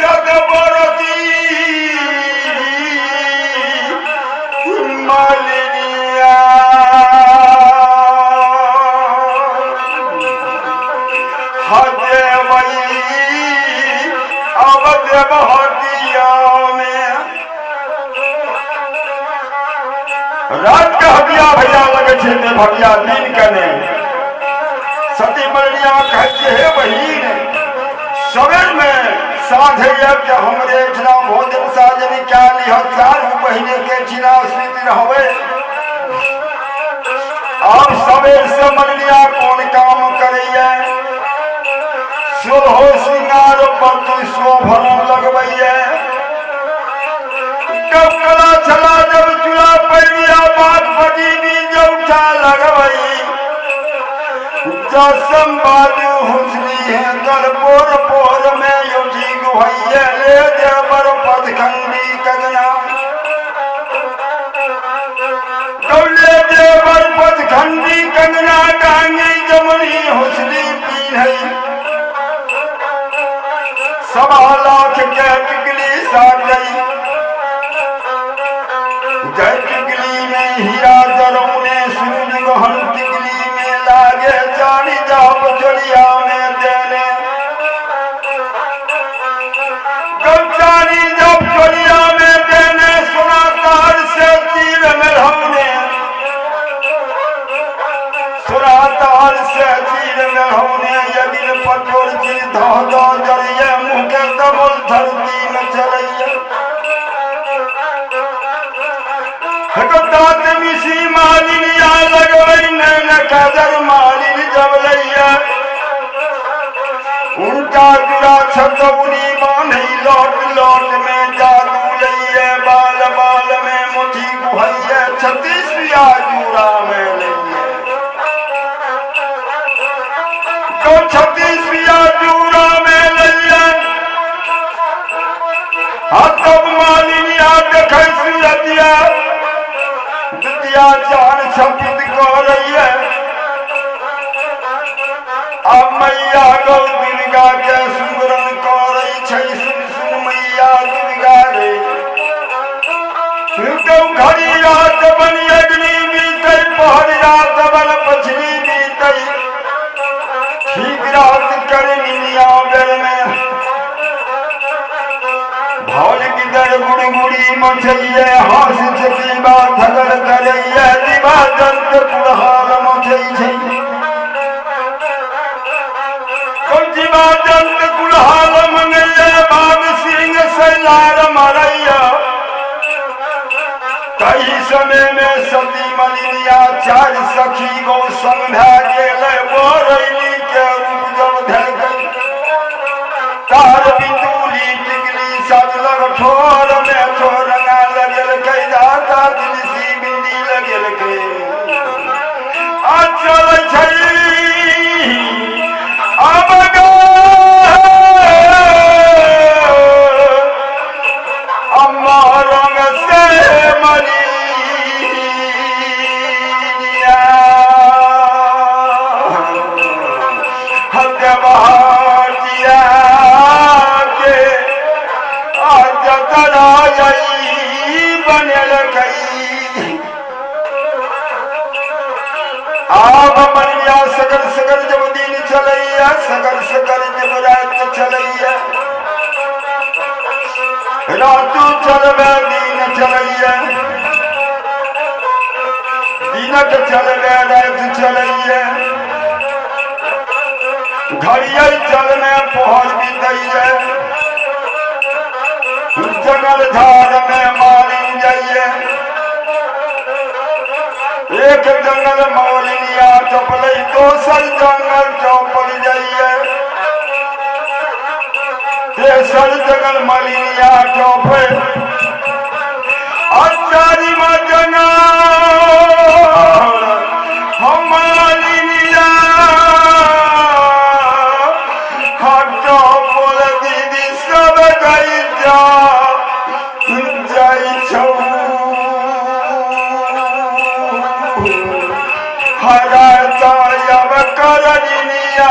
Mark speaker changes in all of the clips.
Speaker 1: सदबरती मालिनिया हजे वही अवध बहतिया में रात का हटिया भैया लगे छे भटिया दिन कने सती मलिनिया कहते है बहिन सवेर में साधे के हमरे इतना भोजन साजन क्या चार महीने के छिना स्थिति रहे अब सवेर से मलिनिया कौन काम करे सोहो श्रृंगार पर शोभन लगबैये कब कला छला जब चूल्हा परिया बात पटी भी जौठा लगबई जसम बाजू हुस्नी है दल पोर पोर में योठी गुहैया ले देवर पथखंडी कगना दौले देवर पथखंडी कंगना डांगी जमनी हुस्नी पीन्हई 1.25 लाख के टिकली साट गई जय टिकली में हीरा जरौने सूरज गहन टिकली में लागे चांदी जाप चलिया में देने चांदी जाप चलिया में देने सोना तार से तीर में हमने सोना तार से तीर में हमने यदि पटोर की धाधा जरिए मुँह के तबल धरती में चलिए दांत मिसी मालिनिया लगवई नैन काजर मालिन जब लैया उनका जुड़ा छतौनी बांधी लौट लौट में जादू लैये बाल बाल में मुठी गुहैया 36 जुड़ा में लैये तो 36 जुड़ा में लैये तब मालिनिया देखे सूरतिया जान छपित कर रही है अब मैया गौ दुर्गा के सुमरन कर रही है सुन सुन मैया दुर्गा रे घड़ी रात बनी अग्नि बीते पहर रात बन पछली बीते ठीक रात कर निया बेर में भौल किधर गुड़गुड़ी मचैये हास छकी बात धगल करैये दिवा जंत कुड़हाल मचै छै दिवा जंत कुड़हाल मंगैये बाग सिंह सैलार मरैया कई समय में सती मलिनिया 4 सखी गो संग भै गेलै बोरैली के रूप जब धर गई तार बिंदुली टिकली सजलग ठोर में ठोरना लगल कई दाता दिलसी बिंदी लगल के चल अब अम्मा रंग से मलिनिया हत्या बहातिया के आज तराई बनल गई आब मनिया सगर सगर जब दिन चलैया सगर सगर जब रात चलैया रातू चलबे दिन चलैया दिनक चलबे रात चलैया घड़िया चलने पहर बीतैया जंगल झाड़ में मारी जाइए एक जंगल मौलिनिया टपल दोसर जंगल टपल जाइए तेसर जंगल मलिनिया टपे अचारी मजना हम मलिनिया टपल दीदी सब गई जाई छौ हराता अब करनिया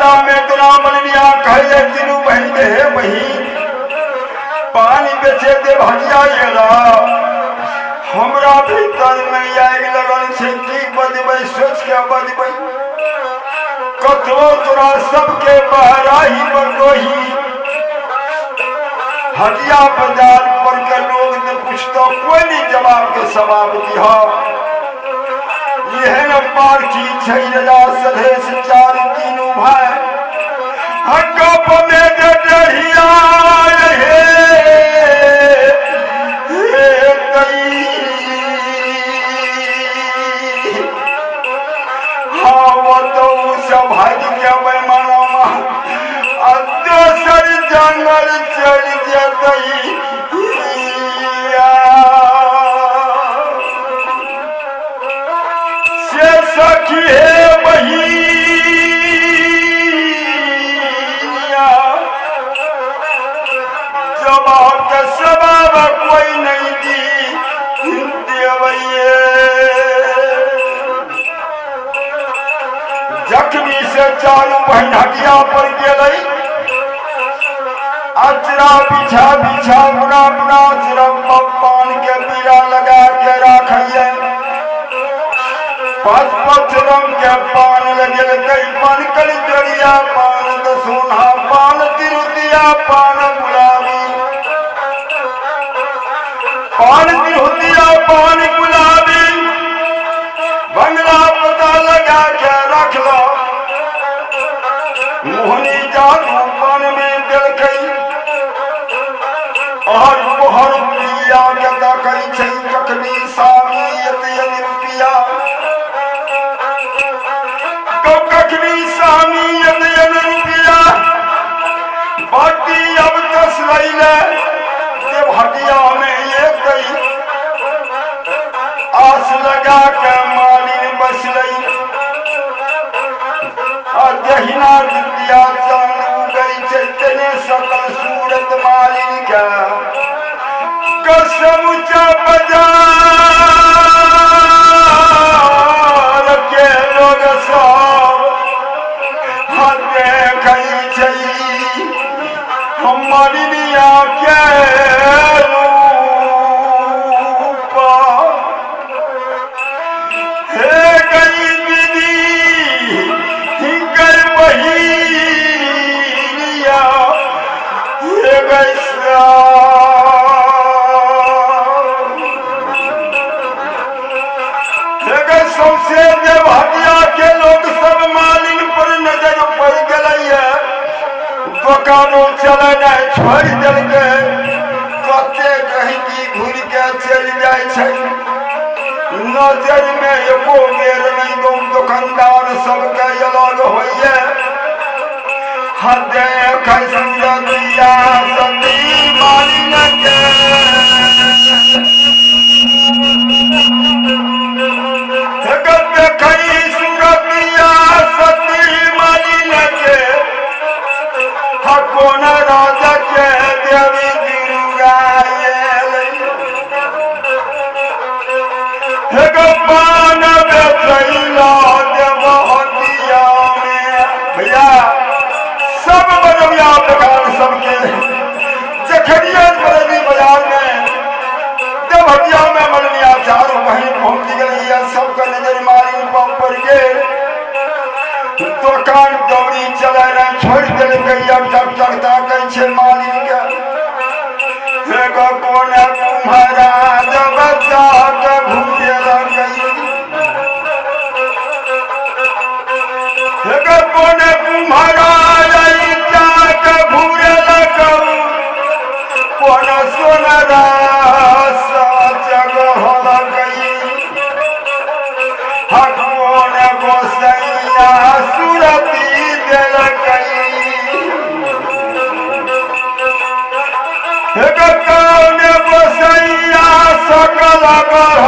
Speaker 1: रास्ता में दुना मलिया कहे तीनों बहन के हे बहिन पानी बेचे दे भजिया येला हमरा भीतर में आग लगल छे की बजबै सोच के बजबै कतो तोरा सबके बहराही बरदोही हटिया बाजार पर के लोग ने पूछता कोई नहीं जवाब के सवाब दिया यह न पार की छै रजा सधे से चार तीनों भाई हक्का पमे दे डरिया हे तई हाँ वो तो सब भाग के बेमाना दोसर जंगल चल जतई से सखी हे बहिनिया जवाब के सवाब कोई नहीं दी देवैये जख्मी से चालू बहन हटिया पर गेलई अचरा बिछा बिछा बुना बुना चिरम पान के बीड़ा लगा के रखिए पाँच पाँच रंग के पान लगे कई पान कली जड़िया पान दसोना पान तिरुतिया पान गुलाबी पान तिरुतिया पान गुलाबी बंगला पता लगा के रख लो मोहनी जादू पान में दिल गई और मोहर प्रिया के दकई छै कखनी सामियत रुपया कखनी सामियत रुपया बाटी अब दस लैले जब हटिया में ये गई आस लगा के मालिन बस लई और जहिना दिया चांद गई चैतन्य सकल सूरत मालिन का कसमुचा बाजार के लोग सब हाथ देखई छै हमारी निया के रूप हे गई दीदी गई बहिनिया हे गई सबसे जब हटिया के लोग सब मालिन पर नजर पड़ गई है दुकानों चलना छोड़ दिल के कते कहीं की घूर के चल जाए नजर में एको बेर नहीं दो दुकानदार सबके अलग होइए हदे खैसंदिया सती मालिन के कई सूरतिया सती मालिन के हकोन राजा के देवी दुर्गा पान बेचैला देवहतिया में भैया सब बजबिया दुकान सबके जखनिया बरदी बाजार में देवहतिया में मलनिया चारों बहन पहुंच गई है सबका नजर मारी पर गेल दुकान दौड़ी चला रहे छोड़ दिल गई अब जब चढ़ता कैसे मालिक कौन तुम्हारा जब बच्चा के भूले गई कौन तुम्हारा के भूले कौन सोनरा जगह गई हकोन गोसैया सुरती दिल गई कौन गोसैया सकल गढ़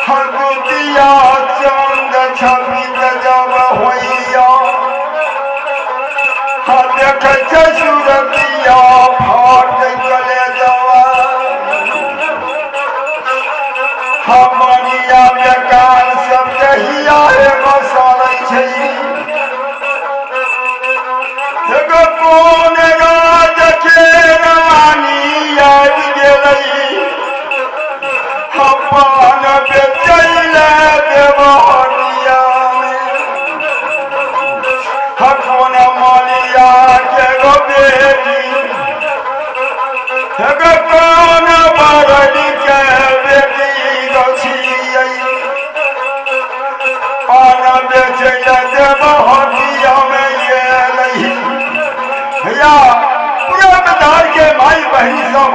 Speaker 1: हदुतिया चंद छवि जब होइया देख सुरतिया फाट गले जवा हमनिया बेकार सब कहिया रे बसल छै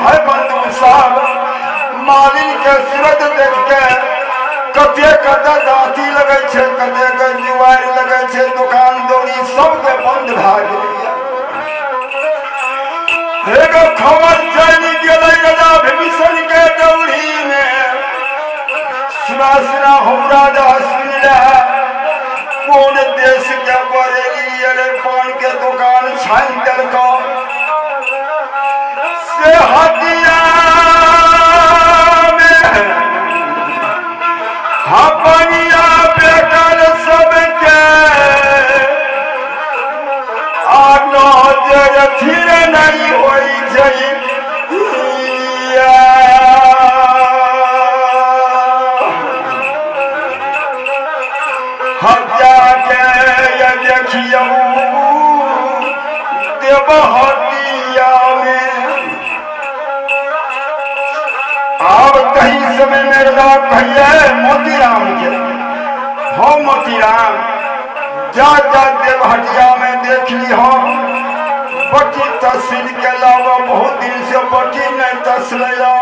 Speaker 1: भाई बंधु साहब मालिन के सूरत देख के कते कते दाती लगे छे, कते के जुआर लगे छे, दुकान दौरी सबके बंद भा गेलै। एगो खबर चलि गेलै राजा विभीषण के डौरी में, सुना सुना हम राजा सुन रहा कौन देश के बरेली अरे पान के दुकान छान देलको से हटिया में हपनिया बेकार सबके आनो जे फिर नहीं होई जई हम जाके ये देखियो देवहटिया में। अब कहीं समय मेरे बाप कहिए मोतीराम के, हो मोतीराम जा जा देवहटिया में देख ली हो बटी तहसील के अलावा बहुत दिन से बटी नहीं तस लिया।